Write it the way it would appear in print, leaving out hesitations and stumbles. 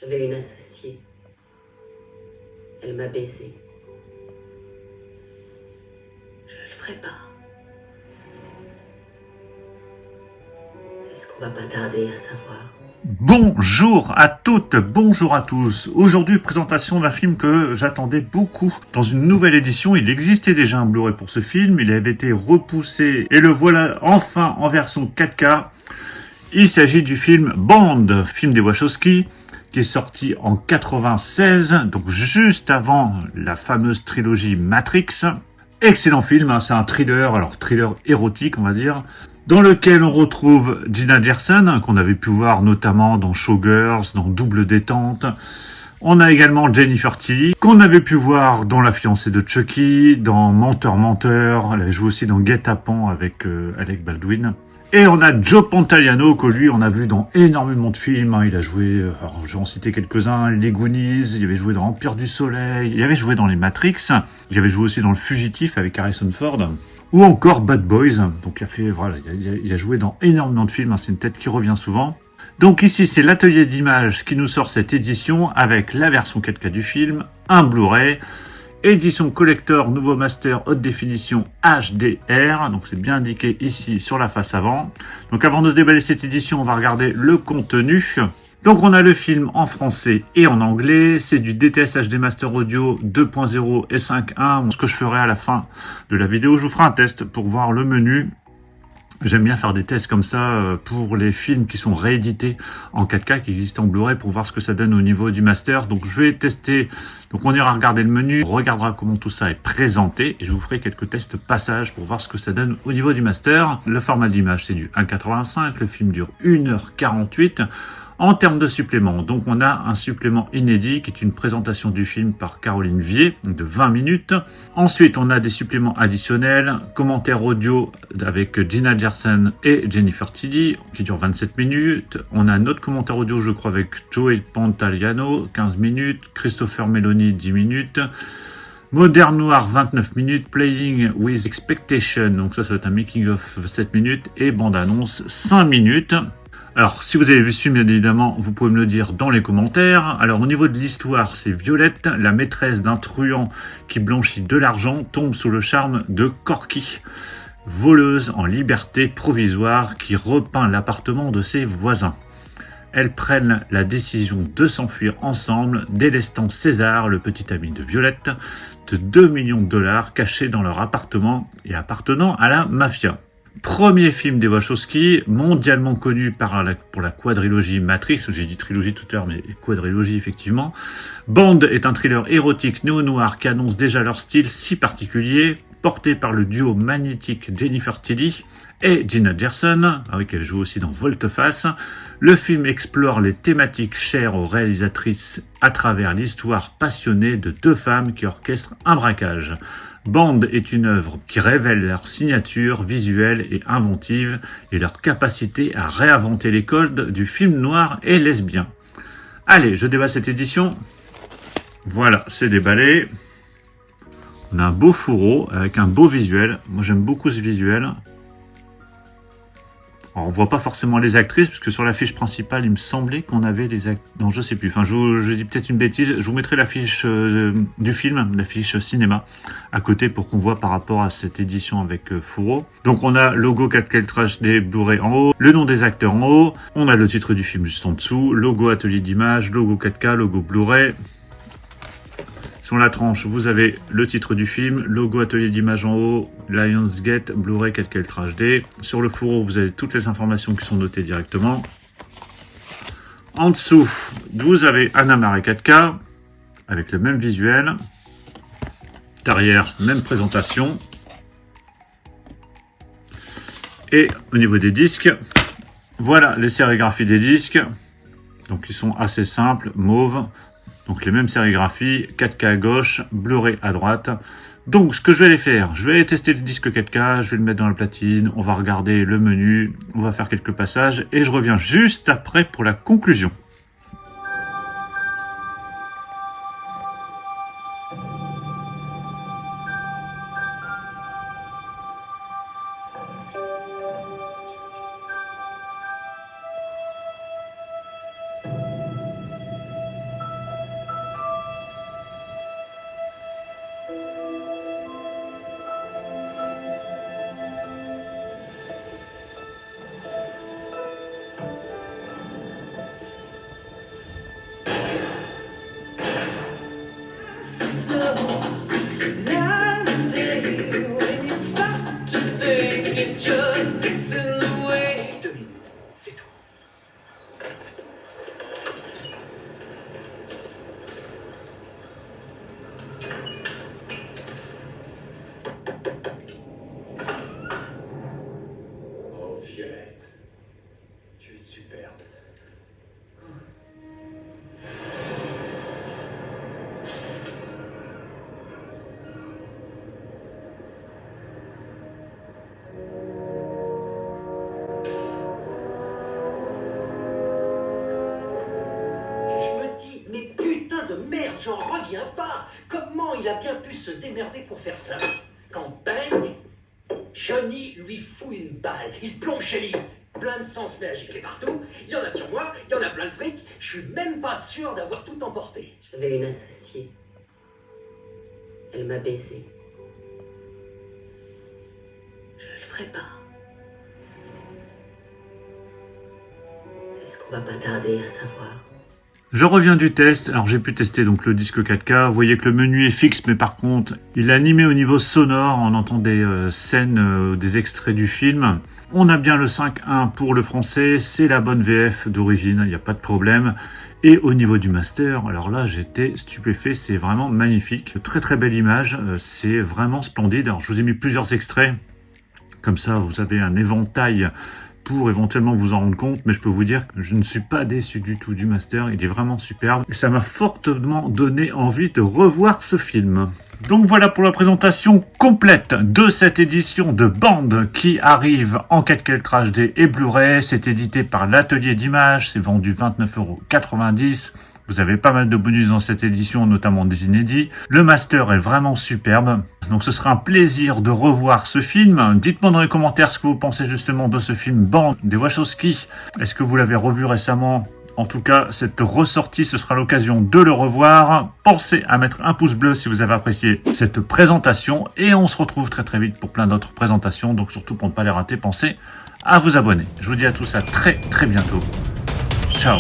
J'avais une associée. Elle m'a baisé. Je le ferai pas. C'est ce qu'on va pas tarder à savoir. Bonjour à toutes, bonjour à tous. Aujourd'hui, présentation d'un film que j'attendais beaucoup. Dans une nouvelle édition, il existait déjà un Blu-ray pour ce film, il avait été repoussé et le voilà enfin en version 4K. Il s'agit du film Bond, film des Wachowski, qui est sorti en 96, donc juste avant la fameuse trilogie Matrix. Excellent film, hein, c'est un thriller, alors thriller érotique on va dire, dans lequel on retrouve Gina Gerson, qu'on avait pu voir notamment dans Showgirls, dans Double Détente. On a également Jennifer Tilly, qu'on avait pu voir dans La fiancée de Chucky, dans Menteur Menteur, elle avait joué aussi dans Guet-apens avec Alec Baldwin. Et on a Joe Pantoliano, que lui on a vu dans énormément de films, hein. Il a joué, alors je vais en citer quelques-uns, Les Goonies, il avait joué dans Empire du Soleil, il avait joué dans les Matrix, il avait joué aussi dans Le Fugitif avec Harrison Ford, ou encore Bad Boys, donc il a joué dans énormément de films, hein. C'est une tête qui revient souvent. Donc ici c'est l'atelier d'images qui nous sort cette édition avec la version 4K du film, un Blu-ray, édition collector, nouveau master, haute définition HDR, donc c'est bien indiqué ici sur la face avant. Donc avant de déballer cette édition, on va regarder le contenu. Donc on a le film en français et en anglais, c'est du DTS HD Master Audio 2.0 et 5.1. Ce que je ferai à la fin de la vidéo, je vous ferai un test pour voir le menu. J'aime bien faire des tests comme ça pour les films qui sont réédités en 4K, qui existent en Blu-ray, pour voir ce que ça donne au niveau du master. Donc je vais tester, donc on ira regarder le menu, on regardera comment tout ça est présenté, et je vous ferai quelques tests passage pour voir ce que ça donne au niveau du master. Le format d'image c'est du 1.85, le film dure 1h48. En termes de suppléments, donc on a un supplément inédit qui est une présentation du film par Caroline Vier de 20 minutes. Ensuite, on a des suppléments additionnels, commentaires audio avec Gina Gerson et Jennifer Tilly qui dure 27 minutes. On a un autre commentaire audio, je crois, avec Joe Pantoliano, 15 minutes, Christopher Meloni, 10 minutes. Modern Noir 29 minutes, Playing with Expectation, donc ça va être un making of 7 minutes, et bande annonce 5 minutes. Alors, si vous avez vu ce film, bien évidemment, vous pouvez me le dire dans les commentaires. Alors, au niveau de l'histoire, c'est Violette, la maîtresse d'un truand qui blanchit de l'argent, tombe sous le charme de Corky, voleuse en liberté provisoire qui repeint l'appartement de ses voisins. Elles prennent la décision de s'enfuir ensemble, délestant César, le petit ami de Violette, de 2 millions de dollars cachés dans leur appartement et appartenant à la mafia. Premier film des Wachowski, mondialement connu pour la quadrilogie Matrix, j'ai dit trilogie tout à l'heure, mais quadrilogie effectivement. Bond est un thriller érotique néo-noir qui annonce déjà leur style si particulier, porté par le duo magnétique Jennifer Tilly et Gina Gerson, avec elle joue aussi dans Volte-Face. Le film explore les thématiques chères aux réalisatrices à travers l'histoire passionnée de deux femmes qui orchestrent un braquage. Bond est une œuvre qui révèle leur signature visuelle et inventive et leur capacité à réinventer les codes du film noir et lesbien. Allez, je déballe cette édition. Voilà, c'est déballé. On a un beau fourreau avec un beau visuel. Moi, j'aime beaucoup ce visuel. Alors, on voit pas forcément les actrices, puisque sur la fiche principale, il me semblait qu'on avait les actrices. Non, je sais plus. Enfin, je dis peut-être une bêtise. Je vous mettrai la fiche du film, la fiche cinéma, à côté pour qu'on voit par rapport à cette édition avec fourreau. Donc, on a logo 4K HD Blu-ray en haut, le nom des acteurs en haut, on a le titre du film juste en dessous, logo atelier d'image, logo 4K, logo Blu-ray. Sur la tranche, vous avez le titre du film, logo atelier d'image en haut, Lionsgate, Blu-ray 4K Ultra HD. Sur le fourreau, vous avez toutes les informations qui sont notées directement. En dessous, vous avez un amarré 4K, avec le même visuel. Derrière, même présentation. Et au niveau des disques, voilà les sérigraphies des disques. Donc ils sont assez simples, mauve. Donc les mêmes sérigraphies, 4K à gauche, Blu-ray à droite. Donc ce que je vais aller faire, je vais aller tester le disque 4K, je vais le mettre dans la platine, on va regarder le menu, on va faire quelques passages et je reviens juste après pour la conclusion. slow. Night and day, when you stop to think, it just gets in the way. 2 minutes, c'est tout. Oh, Violette, tu es superbe. Je me dis, mais putain de merde, j'en reviens pas. Comment il a bien pu se démerder pour faire ça? Quand bang, Johnny lui fout une balle, il plombe Shelly. Plein de sang se met à gicler partout, il y en a sur moi, il y en a plein le fric, je suis même pas sûr d'avoir tout emporté. J'avais une associée. Elle m'a baisé. Je le ferai pas. C'est ce qu'on va pas tarder à savoir. Je reviens du test, alors j'ai pu tester donc le disque 4K, vous voyez que le menu est fixe, mais par contre il est animé au niveau sonore, on entend des scènes, des extraits du film. On a bien le 5.1 pour le français, c'est la bonne VF d'origine, il n'y a pas de problème. Et au niveau du master, alors là j'étais stupéfait, c'est vraiment magnifique, très très belle image, c'est vraiment splendide. Alors je vous ai mis plusieurs extraits, comme ça vous avez un éventail pour éventuellement vous en rendre compte, mais je peux vous dire que je ne suis pas déçu du tout du master, il est vraiment superbe, et ça m'a fortement donné envie de revoir ce film. Donc voilà pour la présentation complète de cette édition de Bande qui arrive en 4K Ultra HD et Blu-ray, c'est édité par l'Atelier d'Images, c'est vendu 29,90 €. Vous avez pas mal de bonus dans cette édition, notamment des inédits. Le master est vraiment superbe. Donc ce sera un plaisir de revoir ce film. Dites-moi dans les commentaires ce que vous pensez justement de ce film Bande des Wachowski. Est-ce que vous l'avez revu récemment? En tout cas, cette ressortie, ce sera l'occasion de le revoir. Pensez à mettre un pouce bleu si vous avez apprécié cette présentation. Et on se retrouve très très vite pour plein d'autres présentations. Donc surtout pour ne pas les rater, pensez à vous abonner. Je vous dis à tous à très très bientôt. Ciao.